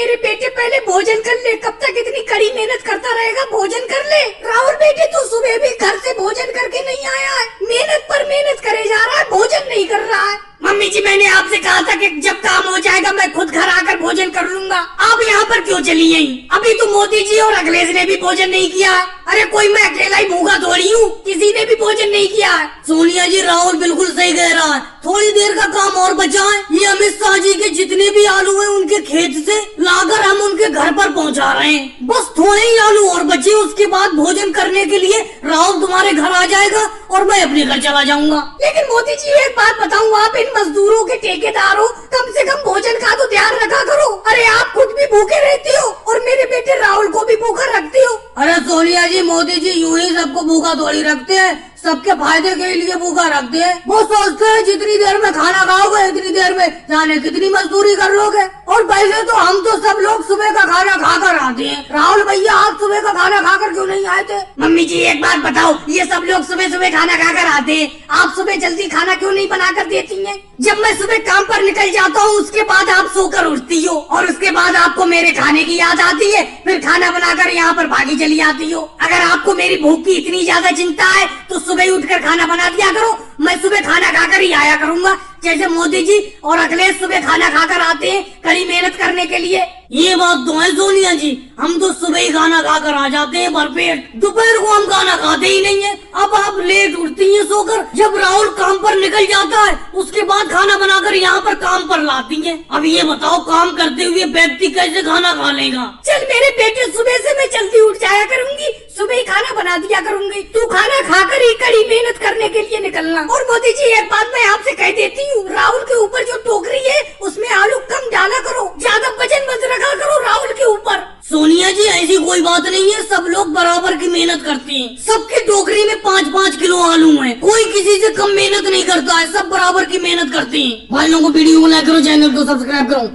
मेरे बेटे पहले भोजन कर ले, कब तक इतनी कड़ी मेहनत करता रहेगा? भोजन कर ले। राहुल बेटे तू सुबह भी घर से भोजन करके नहीं आया है, मेहनत पर मेहनत करे जा रहा है, भोजन नहीं कर रहा है। मम्मी जी मैंने आपसे कहा था कि जब काम हो जाएगा मैं खुद घर आकर भोजन कर लूंगा। आप यहाँ पर क्यों चली आई? अभी तो मोदी जी और अखिलेश ने भी भोजन नहीं किया। अरे कोई मैं अकेला ही भूखा थोड़ी हूँ, किसी ने भी भोजन नहीं किया है। सोनिया जी राहुल बिल्कुल सही कह रहा है, थोड़ी देर का काम और बचा है। ये अमित शाह जी के जितने भी आलू हैं उनके खेत से लाकर हम उनके घर पर पहुँचा रहे हैं। बस थोड़े ही आलू और बचे, उसके बाद भोजन करने के लिए राहुल तुम्हारे घर आ जाएगा और मैं अपने घर चला जाऊंगा। लेकिन मोदी जी एक बात बताऊँ, आप इन मजदूरों के ठेकेदार हो, कम से कम भोजन का तो ध्यान रखा करो। अरे आप खुद भी भूखे रहते हो और मेरे बेटे राहुल को भी भूखा रखते हो। अरे सोनिया जी मोदी जी यूं ही सबको भूखा थोड़ी रखते हैं, सबके फायदे के लिए भूखा रखते हैं। वो सोचते हैं जितनी देर में खाना खाओगे इतनी देर में जाने कितनी मजदूरी कर लोगे। और वैसे तो हम तो सब लोग सुबह का खाना खाकर आते हैं। राहुल भैया आप सुबह का खाना खाकर क्यों नहीं आए थे? मम्मी जी एक बात बताओ, ये सब लोग सुबह सुबह खाना खाकर आते हैं, आप सुबह जल्दी खाना क्यों नहीं बना कर देती हैं? जब मैं सुबह काम पर निकल जाता हूँ उसके बाद आप सोकर उठती हो और उसके बाद आपको मेरे खाने की याद आती है, फिर खाना बनाकर यहाँ पर भागी चली आती हो। अगर आपको मेरी भूख की इतनी ज्यादा चिंता है तो सुबह उठकर खाना बना दिया करो, मैं सुबह खाना खाकर ही आया करूँगा। जैसे मोदी जी और अखिलेश सुबह खाना खाकर आते हैं कड़ी मेहनत करने के लिए। ये बात तो है सोनिया जी, हम तो सुबह ही खाना खाकर आ जाते हैं भरपेट, दोपहर को हम खाना खाते ही नहीं है। अब आप लेट उठती हैं सोकर, जब राहुल काम पर निकल जाता है उसके बाद खाना बनाकर यहाँ पर काम पर लाती हैं। अब ये बताओ काम करते हुए व्यक्ति कैसे खाना खा लेगा? चल मेरे बेटे सुबह से मैं जल्दी उठ जाया करूंगी, सुबह ही खाना बना दिया करूंगी, तू खाना खाकर ही कड़ी मेहनत करने के लिए निकलना। और मोदी जी एक बात मैं आपसे कह देती हूँ, राहुल के ऊपर जो टोकरी है उसमें आलू कम डाला करो, ज्यादा वजन मत रखा करो राहुल के ऊपर। सोनिया जी ऐसी कोई बात नहीं है, सब लोग बराबर की मेहनत करते हैं, सबकी टोकरी में 5-5 किलो आलू हैं, कोई किसी से कम मेहनत नहीं करता है, सब बराबर की मेहनत करते हैं। भाई लोगों को वीडियो को लाइक करो, चैनल को सब्सक्राइब करो।